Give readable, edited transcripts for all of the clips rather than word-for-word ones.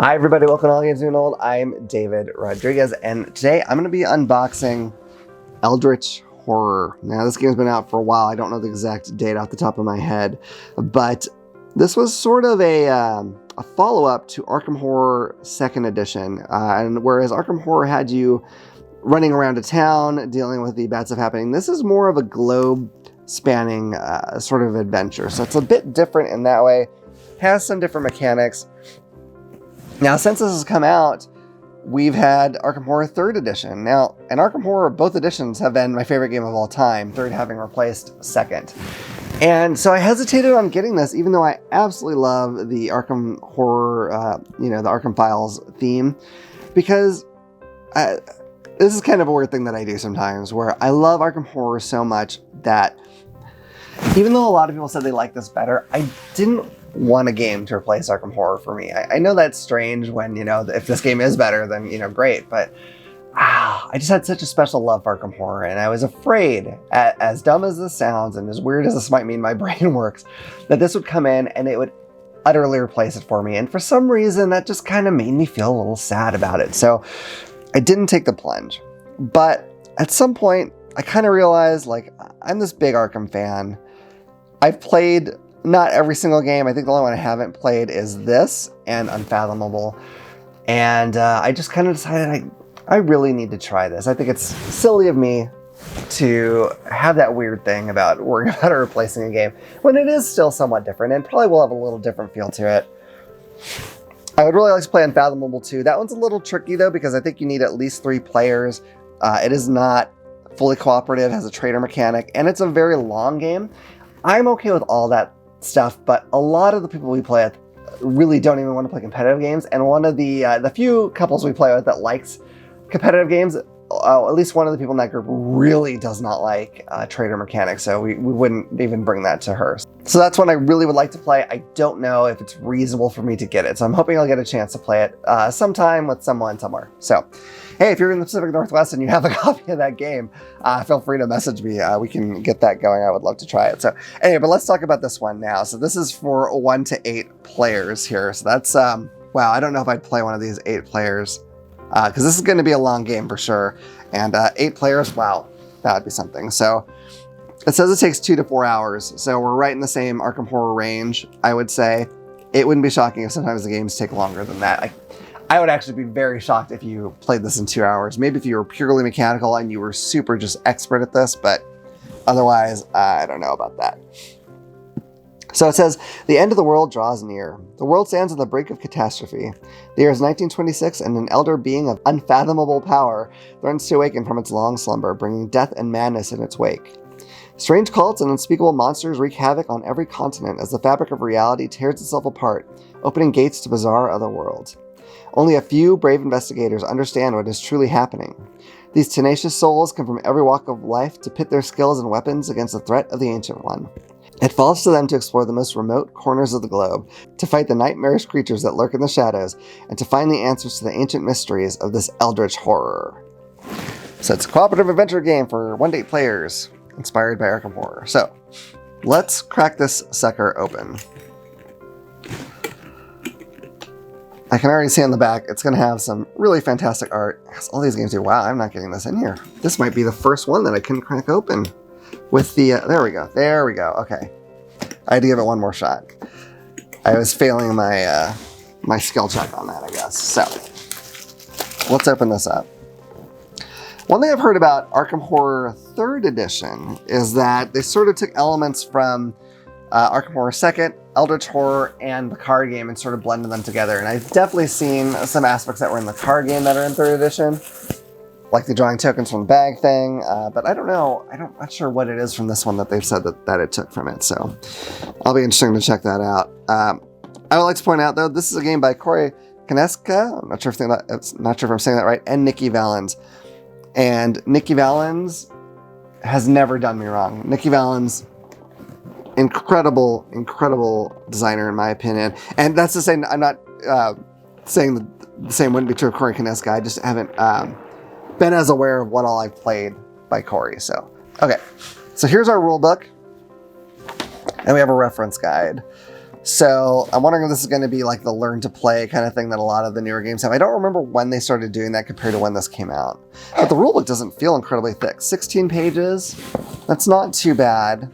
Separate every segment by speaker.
Speaker 1: Hi everybody, welcome to All Games New and Old. I'm David Rodriguez, and today I'm going to be unboxing Eldritch Horror. Now this game's been out for a while. I don't know the exact date off the top of my head, but this was sort of a follow-up to Arkham Horror 2nd Edition. And whereas Arkham Horror had you running around a town, dealing with the bad stuff happening, this is more of a globe-spanning sort of adventure. So it's a bit different in that way. Has some different mechanics. Now, since this has come out, we've had Arkham Horror 3rd Edition. Now, and Arkham Horror, both editions have been my favorite game of all time, 3rd having replaced 2nd. And so I hesitated on getting this, even though I absolutely love the Arkham Horror, the Arkham Files theme, because this is kind of a weird thing that I do sometimes, where I love Arkham Horror so much that even though a lot of people said they liked this better, I didn't want a game to replace Arkham Horror for me. I know that's strange when, if this game is better, then, great. But I just had such a special love for Arkham Horror, and I was afraid, as dumb as this sounds and as weird as this might mean my brain works, that this would come in and it would utterly replace it for me. And for some reason, that just kind of made me feel a little sad about it. So I didn't take the plunge. But at some point, I kind of realized, I'm this big Arkham fan. I've played not every single game. I think the only one I haven't played is this and Unfathomable. And I just kind of decided I really need to try this. I think it's silly of me to have that weird thing about worrying about replacing a game when it is still somewhat different and probably will have a little different feel to it. I would really like to play Unfathomable too. That one's a little tricky though, because I think you need at least 3 players. It is not fully cooperative, has a traitor mechanic, and it's a very long game. I'm okay with all that stuff, but a lot of the people we play with really don't even want to play competitive games, and one of the few couples we play with that likes competitive games, at least one of the people in that group really does not like traitor mechanics, so we wouldn't even bring that to her. So that's one I really would like to play. I don't know if it's reasonable for me to get it, so I'm hoping I'll get a chance to play it sometime with someone somewhere. So hey, if you're in the Pacific Northwest and you have a copy of that game, feel free to message me. We can get that going. I would love to try it. So anyway, but let's talk about this one now. So this is for 1 to 8 players here. So that's, wow, I don't know if I'd play one of these 8 players because this is going to be a long game for sure. And 8 players, wow, that would be something. So it says it takes 2 to 4 hours. So we're right in the same Arkham Horror range, I would say. It wouldn't be shocking if sometimes the games take longer than that. I would actually be very shocked if you played this in 2 hours. Maybe if you were purely mechanical and you were super just expert at this, but otherwise, I don't know about that. So it says, the end of the world draws near. The world stands on the brink of catastrophe. The year is 1926, and an elder being of unfathomable power threatens to awaken from its long slumber, bringing death and madness in its wake. Strange cults and unspeakable monsters wreak havoc on every continent as the fabric of reality tears itself apart, opening gates to bizarre other worlds. Only a few brave investigators understand what is truly happening. These tenacious souls come from every walk of life to pit their skills and weapons against the threat of the Ancient One. It falls to them to explore the most remote corners of the globe, to fight the nightmarish creatures that lurk in the shadows, and to find the answers to the ancient mysteries of this Eldritch Horror. So it's a cooperative adventure game for 1 to 8 players, inspired by Arkham Horror. So let's crack this sucker open. I can already see on the back, it's going to have some really fantastic art. All these games do. Wow, I'm not getting this in here. This might be the first one that I couldn't crack open with the, there we go. There we go. Okay. I had to give it one more shot. I was failing my, my skill check on that, I guess. So let's open this up. One thing I've heard about Arkham Horror 3rd Edition is that they sort of took elements from Arkham Horror 2nd, Eldritch Horror, and the card game and sort of blended them together. And I've definitely seen some aspects that were in the card game that are in 3rd edition, like the drawing tokens from the bag thing. But I don't know. I'm not sure what it is from this one that they've said that it took from it. So I'll be interested to check that out. I would like to point out, though, this is a game by Corey Kineska. I'm not sure if I'm saying that right, and Nikki Valens. And Nikki Valens has never done me wrong. Nikki Valens, incredible designer in my opinion. And that's to say, I'm not saying the same wouldn't be true of Corey Kineska. I just haven't been as aware of what all I've played by Corey. So, okay. So here's our rule book. And we have a reference guide. So I'm wondering if this is going to be like the learn to play kind of thing that a lot of the newer games have. I don't remember when they started doing that compared to when this came out. But the rulebook doesn't feel incredibly thick. 16 pages, that's not too bad.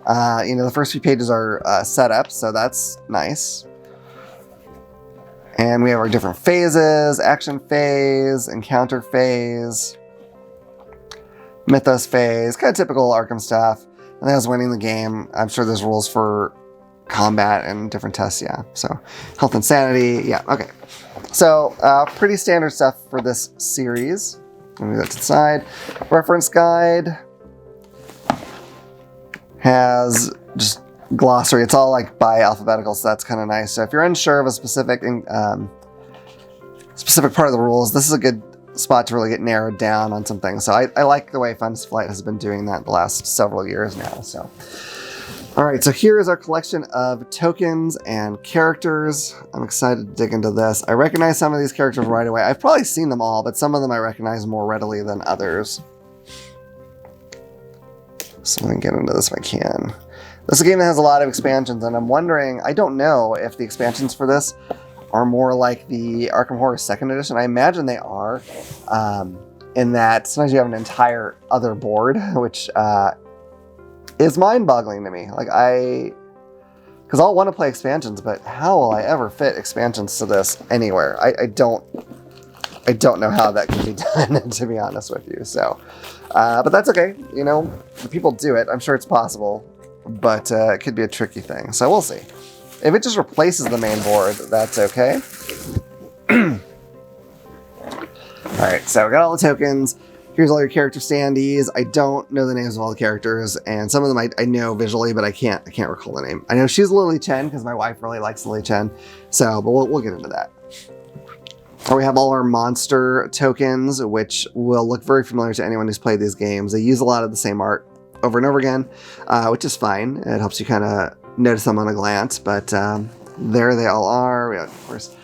Speaker 1: You know, the first few pages are set up, so that's nice. And we have our different phases: action phase, encounter phase, mythos phase, kind of typical Arkham stuff. And that's winning the game. I'm sure there's rules for combat and different tests, yeah. So health and sanity, yeah, okay. So pretty standard stuff for this series. Let me move that to the side. Reference guide has just glossary. It's all like by alphabetical, so that's kind of nice. So if you're unsure of a specific part of the rules, this is a good spot to really get narrowed down on some things. So I like the way Fun's Flight has been doing that the last several years now. So, all right, so here is our collection of tokens and characters. I'm excited to dig into this. I recognize some of these characters right away. I've probably seen them all, but some of them I recognize more readily than others. So let me get into this if I can. This is a game that has a lot of expansions, and I'm wondering, I don't know if the expansions for this are more like the Arkham Horror 2nd Edition. I imagine they are, in that sometimes you have an entire other board, which is mind-boggling to me. Like because I'll want to play expansions, but how will I ever fit expansions to this anywhere? I don't know how that can be done, to be honest with you. So, but that's okay. You know, people do it. I'm sure it's possible, but it could be a tricky thing. So we'll see. If it just replaces the main board, that's okay. All right, so we got all the tokens. Here's all your character standees. I don't know the names of all the characters, and some of them I know visually, but I can't recall the name. I know she's Lily Chen because my wife really likes Lily Chen. So, but we'll get into that. We have all our monster tokens, which will look very familiar to anyone who's played these games. They use a lot of the same art over and over again, which is fine. It helps you kind of notice them on a glance, but there they all are. We have, of course,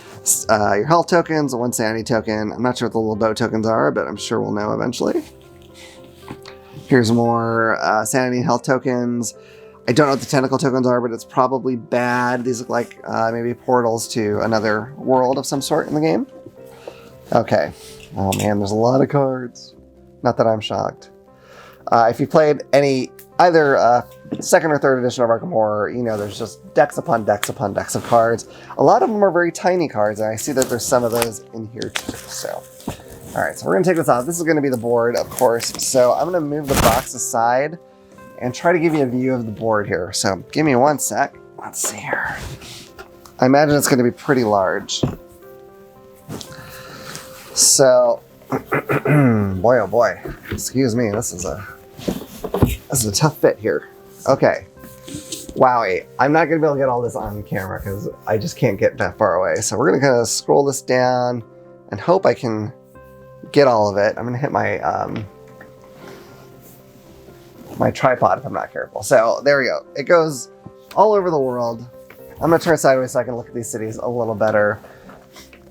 Speaker 1: your health tokens, one sanity token. I'm not sure what the little boat tokens are, but I'm sure we'll know eventually. Here's more sanity and health tokens. I don't know what the tentacle tokens are, but it's probably bad. These look like maybe portals to another world of some sort in the game. Okay. Oh man, there's a lot of cards. Not that I'm shocked. If you played either second or third edition of Arkham Horror, you know there's just decks upon decks upon decks of cards. A lot of them are very tiny cards, and I see that there's some of those in here too. So, all right, so we're gonna take this off. This is gonna be the board, of course. So I'm gonna move the box aside and try to give you a view of the board here. So give me one sec. Let's see here. I imagine it's gonna be pretty large. So, boy, oh boy, excuse me, this is a tough fit here. Okay, wowie, I'm not gonna be able to get all this on camera because I just can't get that far away. So we're gonna kind of scroll this down and hope I can get all of it. I'm gonna hit my my tripod if I'm not careful. So there we go. It goes all over the world. I'm gonna turn sideways so I can look at these cities a little better.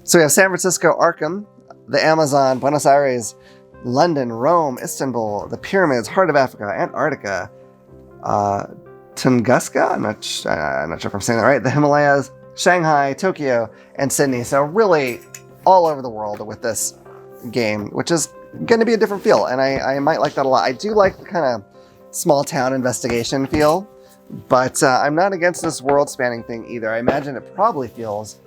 Speaker 1: So we have San Francisco, Arkham, the Amazon, Buenos Aires, London, Rome, Istanbul, the Pyramids, Heart of Africa, Antarctica, Tunguska, I'm not sure if I'm saying that right, the Himalayas, Shanghai, Tokyo, and Sydney. So really all over the world with this game, which is going to be a different feel, and I might like that a lot. I do like the kind of small town investigation feel, but I'm not against this world-spanning thing either. I imagine it probably feels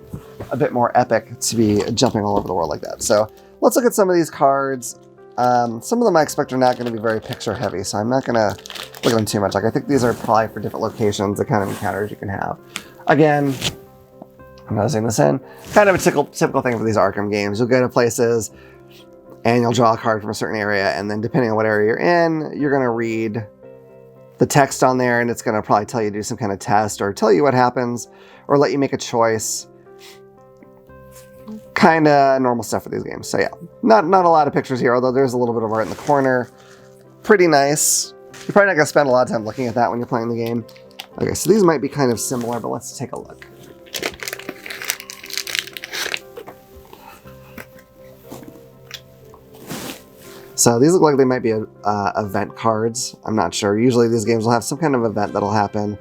Speaker 1: a bit more epic to be jumping all over the world like that. So let's look at some of these cards. Some of them I expect are not going to be very picture heavy, so I'm not going to look at them too much. Like I think these are probably for different locations, the kind of encounters you can have. Again, I'm noticing this in. Kind of a typical thing for these Arkham games. You'll go to places and you'll draw a card from a certain area, and then depending on what area you're in, you're going to read the text on there, and it's going to probably tell you to do some kind of test or tell you what happens or let you make a choice. Kind of normal stuff for these games. So yeah, not a lot of pictures here, although there's a little bit of art in the corner. Pretty nice. You're probably not going to spend a lot of time looking at that when you're playing the game. Okay, so these might be kind of similar, but let's take a look. So these look like they might be event cards. I'm not sure. Usually these games will have some kind of event that'll happen.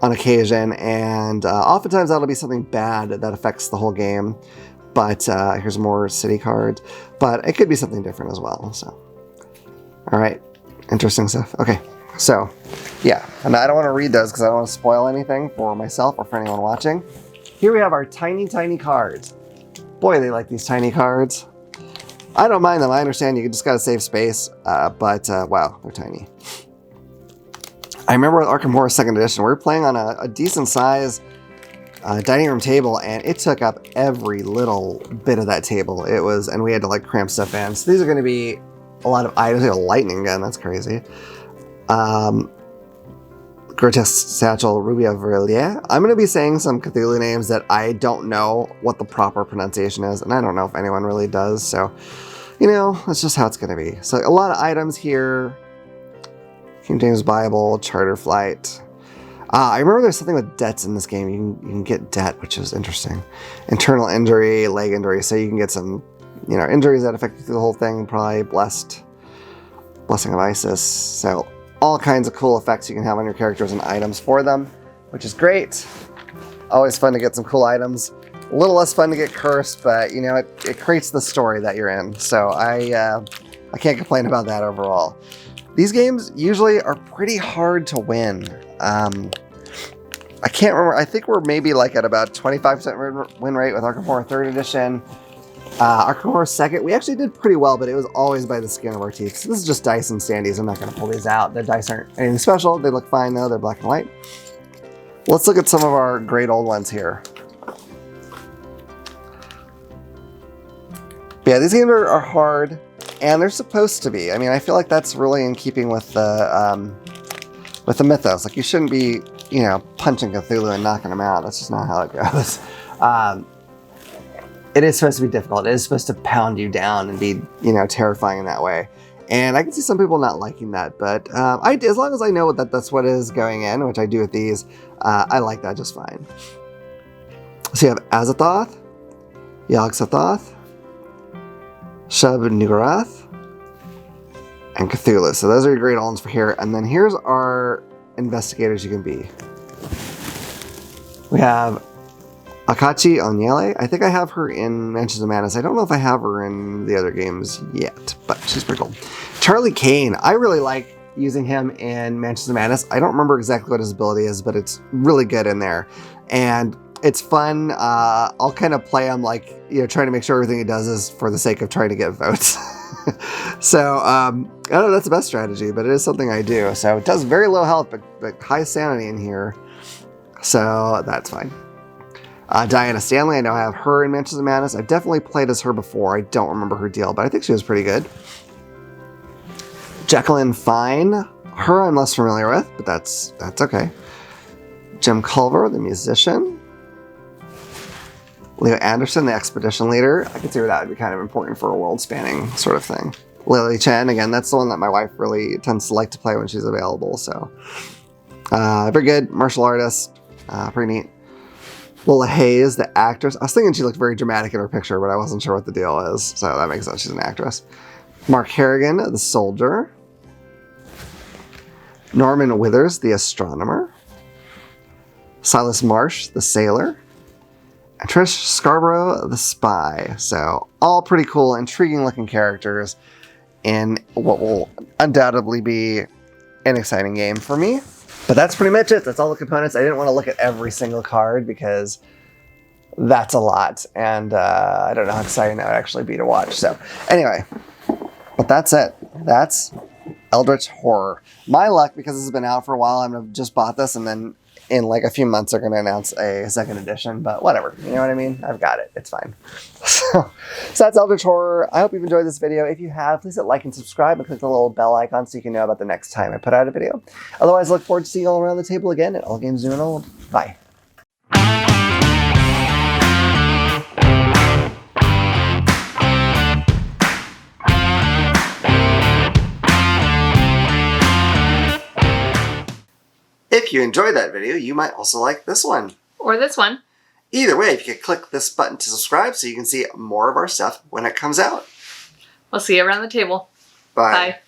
Speaker 1: on occasion, and oftentimes that'll be something bad that affects the whole game. But here's more city cards, but it could be something different as well. So, all right, interesting stuff. Okay, so yeah, and I don't want to read those because I don't want to spoil anything for myself or for anyone watching. Here we have our tiny cards. Boy, they like these tiny cards. I don't mind them. I understand you just got to save space, but wow, they're tiny. I remember with Arkham Horror 2nd Edition, we were playing on a decent size dining room table, and it took up every little bit of that table. It was, and we had to like cramp stuff in. So these are going to be a lot of items. A lightning gun, that's crazy. Grotesque Satchel, Rubia Verlier. I'm going to be saying some Cthulhu names that I don't know what the proper pronunciation is, and I don't know if anyone really does, so, you know, that's just how it's going to be. So a lot of items here. King James Bible, charter flight. I remember there's something with debts in this game. You can get debt, which is interesting. Internal injury, leg injury, so you can get some, you know, injuries that affect you through the whole thing. Probably blessing of Isis. So all kinds of cool effects you can have on your characters and items for them, which is great. Always fun to get some cool items. A little less fun to get cursed, but you know, it creates the story that you're in. So I can't complain about that overall. These games usually are pretty hard to win. I can't remember. I think we're maybe like at about 25% win rate with Arkham Horror 3rd Edition. Arkham Horror 2nd, we actually did pretty well, but it was always by the skin of our teeth. So this is just dice and standees. I'm not going to pull these out. The dice aren't anything special. They look fine, though. They're black and white. Let's look at some of our great old ones here. But yeah, these games are hard, and they're supposed to be. I mean, I feel like that's really in keeping with the mythos. Like, you shouldn't be, you know, punching Cthulhu and knocking him out. That's just not how it goes. It is supposed to be difficult. It is supposed to pound you down and be, you know, terrifying in that way. And I can see some people not liking that, but as long as I know that that's what is going in, which I do with these, I like that just fine. So you have Azathoth, Yog-Sothoth, Shub-Niggurath, and Cthulhu. So those are your great ones for here. And then here's our investigators you can be. We have Akachi Onyele. I think I have her in Mansions of Madness. I don't know if I have her in the other games yet, but she's pretty cool. Charlie Kane. I really like using him in Mansions of Madness. I don't remember exactly what his ability is, but it's really good in there. And it's fun. I'll kind of play him like, you know, trying to make sure everything he does is for the sake of trying to get votes. So, I don't know if that's the best strategy, but it is something I do. So it does very low health, but high sanity in here. So that's fine. Diana Stanley, I know I have her in Mansions of Madness. I've definitely played as her before. I don't remember her deal, but I think she was pretty good. Jacqueline Fine, her I'm less familiar with, but that's okay. Jim Culver, the musician. Leo Anderson, the expedition leader. I could see where that would be kind of important for a world-spanning sort of thing. Lily Chen, again, that's the one that my wife really tends to like to play when she's available, so. Very good, martial artist, pretty neat. Lola Hayes, the actress. I was thinking she looked very dramatic in her picture, but I wasn't sure what the deal is, so that makes sense. She's an actress. Mark Harrigan, the soldier. Norman Withers, the astronomer. Silas Marsh, the sailor. And Trish Scarborough, the spy. So all pretty cool, intriguing looking characters in what will undoubtedly be an exciting game for me. But that's pretty much it. That's all the components. I didn't want to look at every single card because that's a lot. And I don't know how exciting that would actually be to watch. So anyway, but that's it. That's Eldritch Horror. My luck, because this has been out for a while, I'm going to just bought this and then in like a few months they're going to announce a second edition. But whatever. You know what I mean? I've got it. It's fine. So that's Eldritch Horror. I hope you've enjoyed this video. If you have, please hit like and subscribe and click the little bell icon so you can know about the next time I put out a video. Otherwise, I look forward to seeing you all around the table again at All Games New and Old. Bye. If you enjoyed that video, you might also like this one.
Speaker 2: Or this one.
Speaker 1: Either way, if you could click this button to subscribe so you can see more of our stuff when it comes out.
Speaker 2: We'll see you around the table.
Speaker 1: Bye.
Speaker 2: Bye.